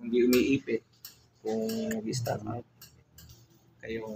hindi umiipit kung nag-start out kayo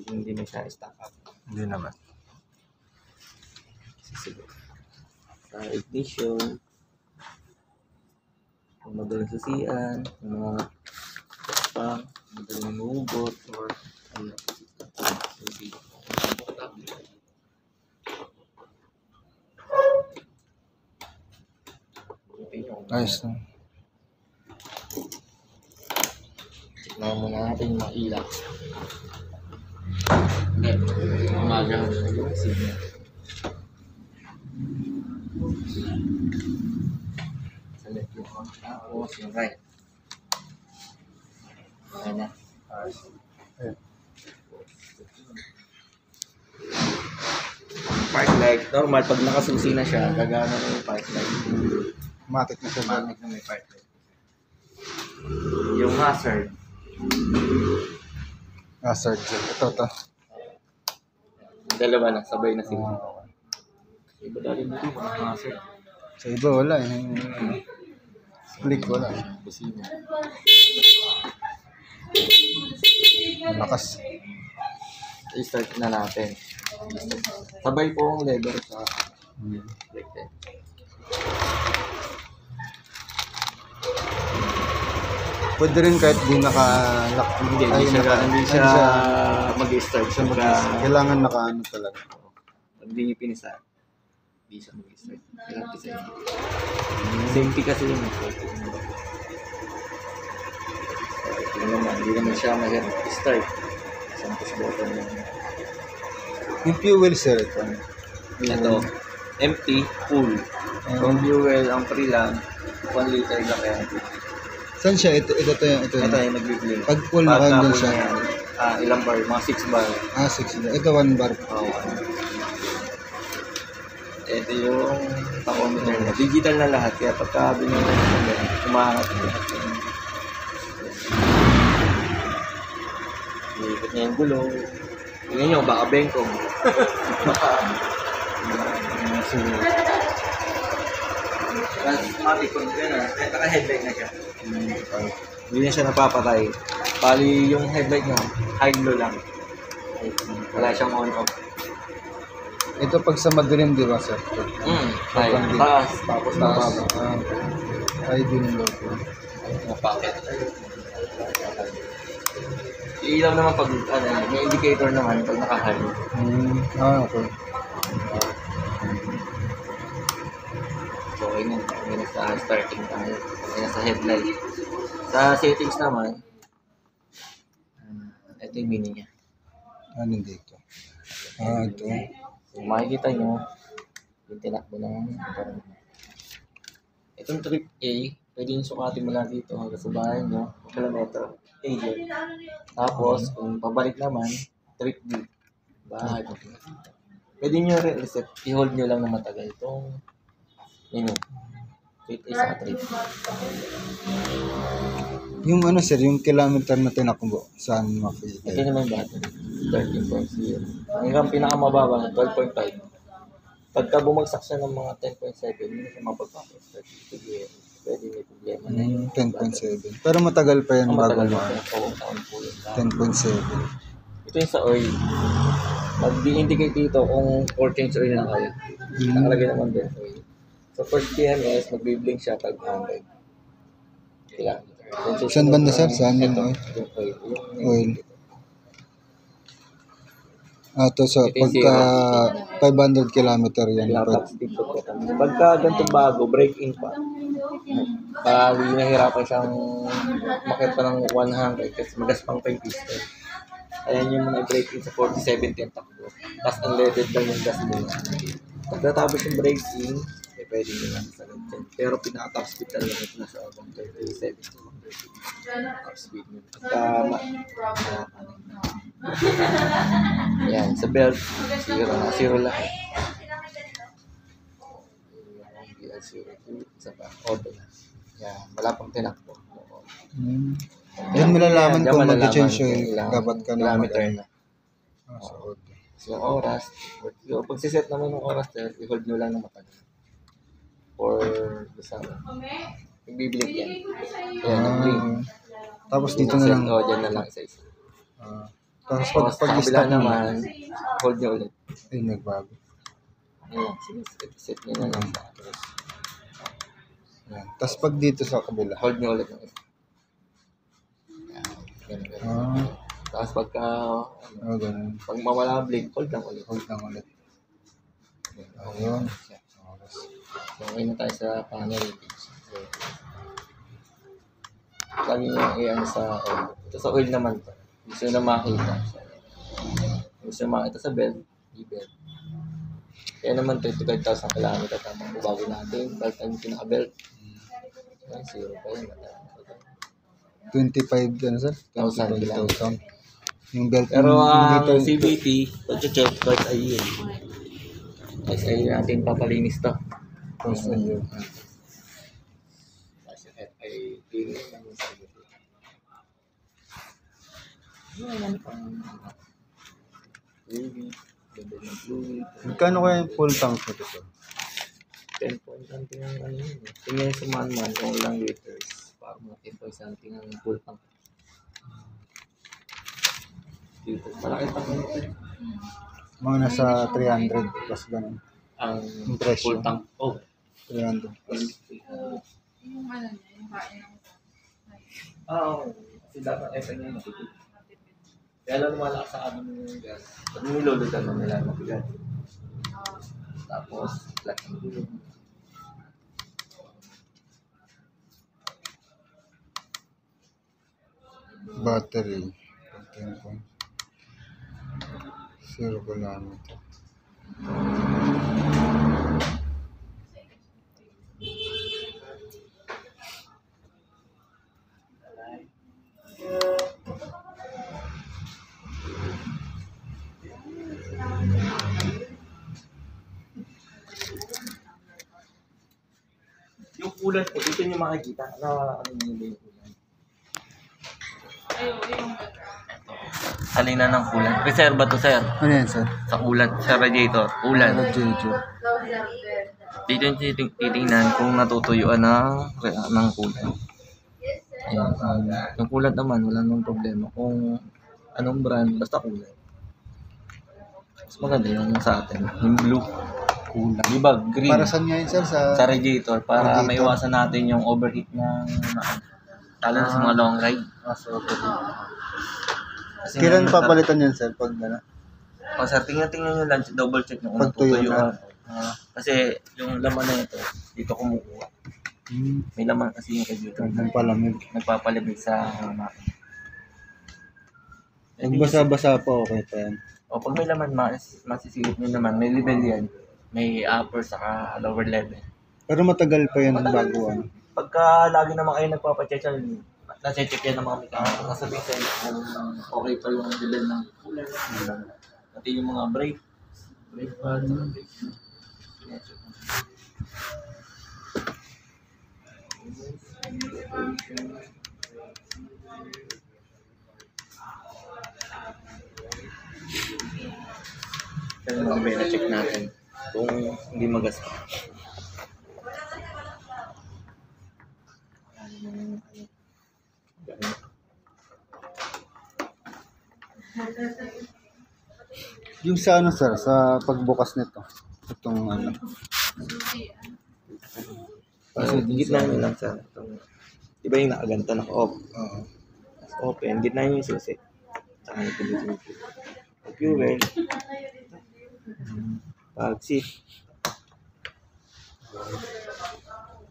hindi na siya stack up. Hindi naman. Sige. Sa ignition, kung madaling susian, yung mga pang madaling mahugot or ano. Ayos na. Tignan muna natin yung mga ilaw. Hindi, umaga yung signal. Select yung on, tapos yung right. Ayan na. Park light, normal, pag nakasusi na siya, gagana na yung park light. Matik na siya. Matik na may park light. Yung hazard, Hazard. Ito. dalawa na, sabay na sila. Iba dali dito, mga hazard. Sa iba wala eh. Click wala. Busina. Lakas. I-start na natin. Sabay po ang lever sa brake light. Pwede rin kahit di naka-lock. Hindi siya mag-start. Kailangan naka-ano talaga. Pag di pinisa, hindi siya mag-start. Kailangan pisa. Safety kasi yun. Hindi naman siya mag-start. Isang push button lang. Yung fuel sir ito. Ito, empty, full. Kung fuel, ang free lang, 1 liter lang kaya. Saan siya? Ito Ito yung nag-blink. Pag full naka-handle siya. Ilang bar? Mga 6 bar. 6 bar. Ito 1 bar. Oo. Ito yung tachometer na. Digital na lahat. Kaya pagka binigyan mo, umahangat lahat. Iikot niya yung gulong. Tingnan nyo, baka bengkong. Matik kung gano'n. Naka-headlight na siya. Hindi na siya napapatay. Bali yung headlight niya, high-low lang. Wala siyang on-off. Ito pag sa madilim, di ba sir? High. Taas. Tapos taas. Ay, din low. Napakit. Ilaw naman pag, may indicator naman pag naka-high. Okay. So, yun na sa starting tayo. Yun na sa headlight. Sa settings naman, ito yung mini niya. Ano dito? Ito. So, makikita nyo, yung tinakbo ng itong trip A, pwede nyo sukatin mula dito hanggang sa bahay nyo, kilometro. A yun. Tapos, kung pabalik naman, trip B. Bahay nyo. Pwede nyo reset, i-hold nyo lang na matagal itong menu. Trip A sa trip. Yung ano sir, yung kilometer na tinakbo, saan makikita? Ito naman battery, 13.0. Hanggang pinakamababa, 12.5. Pagka bumagsak siya ng mga 10.7, hindi siya mapagpapastart. Sige, pwede may problema na yun. 10.7. Pero matagal pa yan bago Matagal mo. na siya. Taon po yun. 10.7. Ito yung sa oil. Mag-indicate dito kung for change oil na kayo. Nakalagay naman din oil. So first TMS, mag-blink siya pag 100. Kailangan. Saan banda sir? Saan yung oil? oil? Ito sa pagka 500 kilometer yan. Pagka ganito bago, break-in pa. Bali, nahirapan siyang makita ng 100 kasi magaspang pa yung piston. Ayan yung mga break-in sa 47 10 takbo. Tapos unleaded lang yung gas mo. Pagkatapos yung break-in, pwede nyo lang sa ganyan. Pero pinaka-top speed talaga ito nasa 137 to 130. Top speed mo. Yan, sa belt, zero lahat. BL02, isa pa, auto na. Yan, wala pang tinakbo. Yan malalaman kung mag-change yung dapat ka na kilometer na. So, yung oras, pag siset naman ng oras, i-hold nyo lang ng matagal. or sa bibili yan. Ayan, nag-green. Tapos dito na lang. O, dyan na lang isa-isa. Tapos Tapos sa kabila pag-stop naman. naman, hold nyo ulit. Ay, nagbago. Ayan, sige, set nyo na lang sa Yan. Tapos pag dito sa kabila. hold nyo ulit ng isa. Ayan, ganun. Tapos pagka, Ganun. pag mawala ang blink, hold lang ulit. Hold lang ulit. Ayun. So, ngayon na tayo sa panel. So, lagi nyo i-ano sa oil. Ito sa oil naman to. Gusto nyo na makita. So, gusto nyo makita sa belt, i-belt. Kaya naman 25,000 kilometer tamang bago natin. Belt time pinaka-belt. Yan, zero pa yun. 25, ano sir? 1,000. 25,000. Yung belt Pero ang dito, CVT, pag-check, twice a year. Twice a year natin papalinis to. Tapos ayun. Kasi ay cleaning ng CVT. Fluid, level ng fluid. Magkano kaya yung full tank nito sir? 10 point something ang ano yun. Tingnan sa man kung ilang liters. Para mga 10 point something ang full tank. Dito, malaki pa ito. Mga nasa 300 plus ganun. Ang presyo. full tank. Oh, 300 plus. Yung ano niya, yung kain ng oo. Kasi dapat ito niya yung matipid. Kaya lang lumalakas sa amin yung gas. Pag nilulutan na nila mabigat. Tapos, flat ang dulo. Battery. 10 point. 0 kilometer. Yung kulat po, dito nyo makikita. Ano yung kulat? Halina ng kulat. Reserva to, sir. Ano yan sir? Sa kulat, sa radiator. Kulat. Radiator. Dito yung titingnan kung natutuyuan ng kulat. Ayan. Yung kulat naman, wala nang problema. Kung anong brand, basta kulat. Mas maganda yung sa atin. Yung blue. Kulat. Di ba? Green. Para saan nga yun sir? Sa radiator. Para Radiator. maiwasan natin yung overheat ng lalo na sa mga long ride. Kasi Kailan ngayon, papalitan yan sir? Pag ano? O sir, tingnan nyo lang, double check nyo kung Pag tuyo natutuyuan. Kasi yung laman na ito, dito kumukuha. May laman kasi yung radiator na Ang palamig. nagpapalamig sa makina. Pag basa-basa pa, okay pa yan. O pag may laman, masisilip nyo naman, may level yan. May upper saka lower level. Pero matagal pa yan bago ano. Pagka lagi naman kayo nagpapacheck yan, nasa-check yan ng mga mekaniko. Nasabihin sa inyo kung okay pa yung level ng kulay. Pati yung mga brake pad, brake. Kaya mga may na-check natin kung hindi magasta. Yung sa ano sir, sa pagbukas nito. Itong ano. Kasi gitna nyo lang sa itong, iba yung nakaganta naka-off. Oo. Open, gitna nyo yung susi. Saka nyo pindutin yung fuel. Pag seat.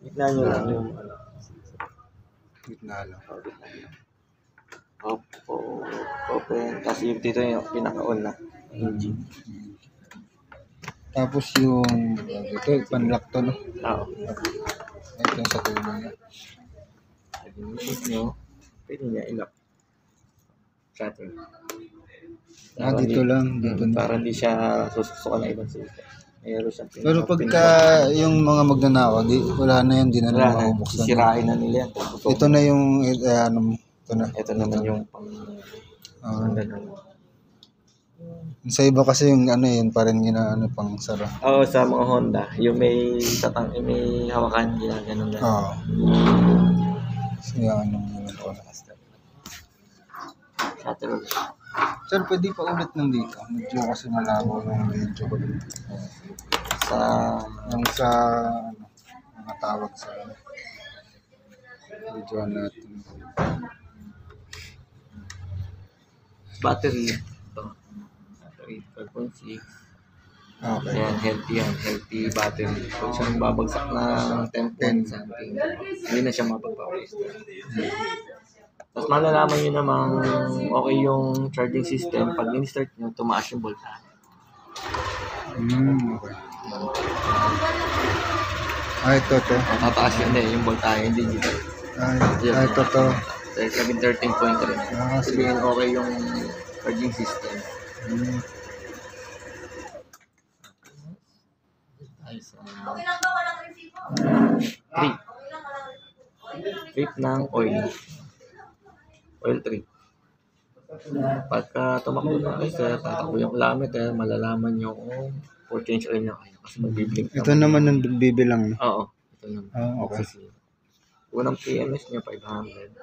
Gitna nyo lang yung ano. Gitna lang. Open. Tapos yung dito yung pinaka-on na. Engine. Tapos yung ito, panlock to no? Oo. Ito yung sa tulong niya. Pwede nyo, pwede niya i-lock. Shutter. Dito lang, dito na. Para hindi siya susukan ng ibang susi. Mayroon siyang Pero pagka yung mga magnanakaw, wala na yan, di na wala naman na, mabuksan. sisirain na nila yan. Ito na yung, ano, ito na. Ito naman yung pang Ah. ganun. Sa iba kasi yung ano yun, parang ginaano pang sara. Oo, sa mga Honda, yung may may hawakan, ginaganon lang. Oo. So yan, ano yun ko. Shutter ulit. Sir, pwede pa ulit nandito. Medyo kasi malabo yung video ko dito. Sa Yung sa, ano, mga tawag sa video natin. battery, ito. Battery, 12.6. Okay. Ayan, healthy battery. Kung siyang babagsak ng 10 something, hindi na siya mapagpapaste. Tapos malalaman nyo namang okay yung charging system. Pag in-start nyo, tumaas yung voltage. Okay. Ito. Tataas yun yung voltage, yung digital. Ito. 13.3. Sabihin okay yung charging system. Ay, sa trip ng oil. Oil trip. Pagka tumakbo na kayo, sir, tatakbo yung kilometer, malalaman nyo kung for change oil na kayo. Kasi mag-blink Ito naman ang bibilang. Oo. Ito naman. Okay. Unang PMS nyo, 500.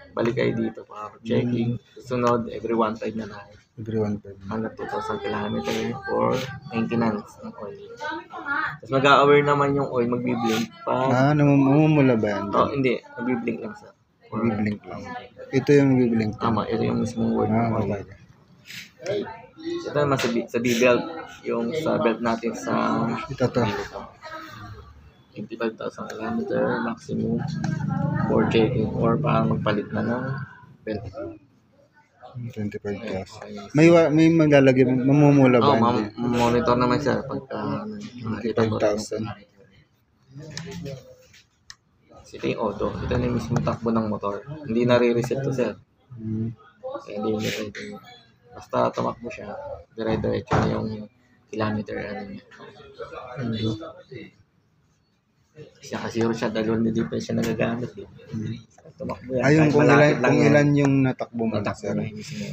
Balik kayo dito para checking. Sunod, every 1.5 na lang. Everyone pa. Hanggang 2,000 kilometer for maintenance ng oil. Tapos mag-a-aware naman yung oil, magbiblink pa. Namumula ba yan? Oh, hindi. Magbiblink lang sir. Biblink lang. Ito yung biblink. Tama, ito yung mismong word ng oil. Okay. Ito naman sa B-belt. Yung sa belt natin sa Ito. 25,000 kilometer maximum for checking or para magpalit na ng belt. 25,000. May maglalagay, mamumula ba? Oh, Hindi? monitor naman siya pagka 25,000. Ito yung auto. Ito na yung mismo takbo ng motor. Hindi nare-reset to sir. Kaya hindi nyo pwede. Basta tumakbo siya, dire-diretso na yung kilometer ano niya. Siya kasi siya, dalawang hindi pa siya nagagamit. Tumakbo yan. Ayun, Kahit kung malapit ilan yung natakbo mo. natakbo Sir. na yun mismo.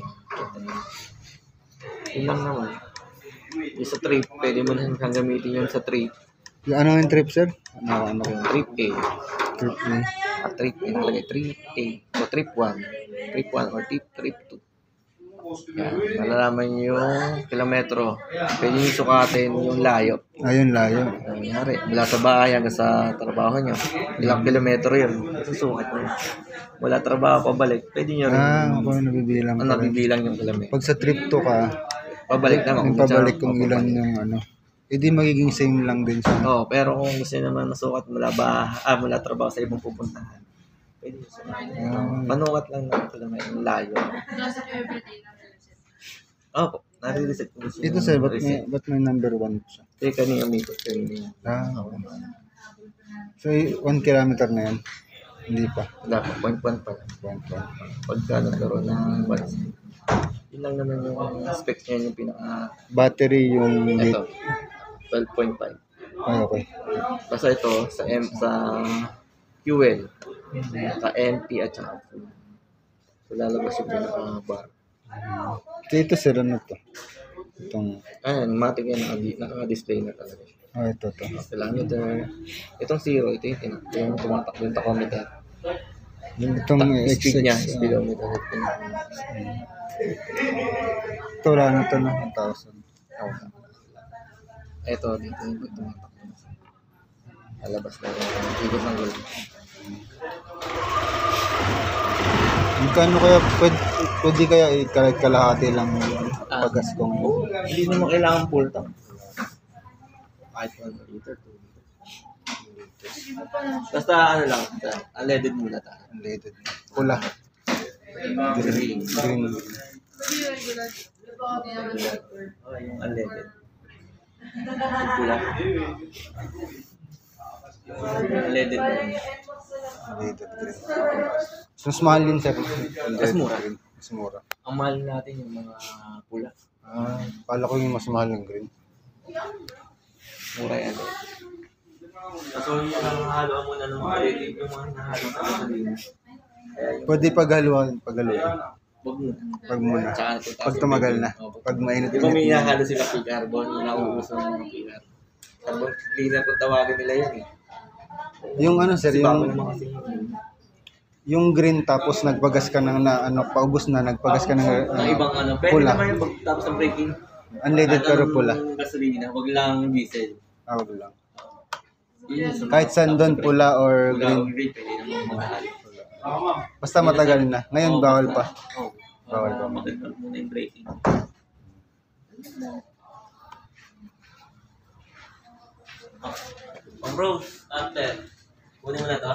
Yun lang naman. Yung sa trip, pwede mo na siyang gamitin yun sa trip. Ano yung trip, sir? Ano? Yung trip A. Trip na. Trip A, nakalagay trip A. So trip 1. Trip 1 or trip 2. Yan, malalaman yung kilometro. Pwede nyo sukatin yung layo. Ayun, layo. Nangyari, mula sa bahay hanggang sa trabaho nyo. Ilang kilometro yun. Susukat nyo. Mula trabaho pabalik, pwede nyo rin. Ako nabibilang. Nabibilang yung kilometro. Pag sa trip to ka, Pabalik naman. yung pabalik kung ilan yung ano. Hindi magiging same lang din siya. Oo, pero kung gusto nyo naman masukat mula trabaho sa ibang pupuntahan, pwede nyo sukat. Panukat lang ng kilometro. Yung layo. Nasa everyday na reset. Opo, nare-reset ko gusto Ito, sir, ba't may number 1 siya? Eh, kanina may kanina. Okay. So, 1 kilometer na yan? Hindi pa. Wala pa, 0.1 pa lang. 1. Pagka nagkaroon ng balance. Yun lang naman yung specs niya, yung pinaka... Battery yung Ito, 12.5. Ay, okay. Basta ito, sa fuel, sa MP at saka fuel. So, lalabas yung pinaka-bar. So, ito, sir, ano to? Itong, Ayan, matik yan, naka-display na talaga siya. ito. Kilometer. Itong zero, ito yung tumatakbo yung tachometer. Itong Speed niya, XX. speedometer. Ito lang, ito na, 1,000. Ito, dito yung tumatakbo. Lalabas na yung ikot ng gulo. Magkano kaya, pwede kaya kalahati lang yung pagas kong Hindi naman kailangan full tank. Kahit 1 liter, 2 liter. Basta ano lang, unleaded muna tayo. unleaded. Pula. Green. Green. Oh, yung unleaded. Yung pula. Unleaded mo. Unleaded green. So, mas mahal yun, sir. Mas mura. Mas mura. Ang mahal natin yung mga pula. Kala ko yung mas mahal yung green. Mura yan. So, yung nangahalo mo na ng mga relative, yung mga nahalo sa gasolina. Kaya yung Pwede paghaluan. Wag muna. Pag muna. Tsaka Pag tumagal na. Pag mainit. Di ba may hahalo sila P-carbon, nauuso ng mga P-carbon. Carbon cleaner kung tawagin nila yun eh. Yung ano sir, Kasi bago yung naman kasi yung green tapos nagpagas ka ng na ano paubos na nagpagas ka ng ng ibang ano. Pwede pula. naman yung tapos ng braking. Unleaded pero ng pula. gasolina, wag lang diesel. Wag lang. Yun yung Kahit saan doon pula or pula green. o green, pwede naman maghalo. Basta matagal na. Ngayon Oo, bawal basta. pa. Oo. Bawal pa. Maganda muna yung braking. Bro, after. Kunin mo na to.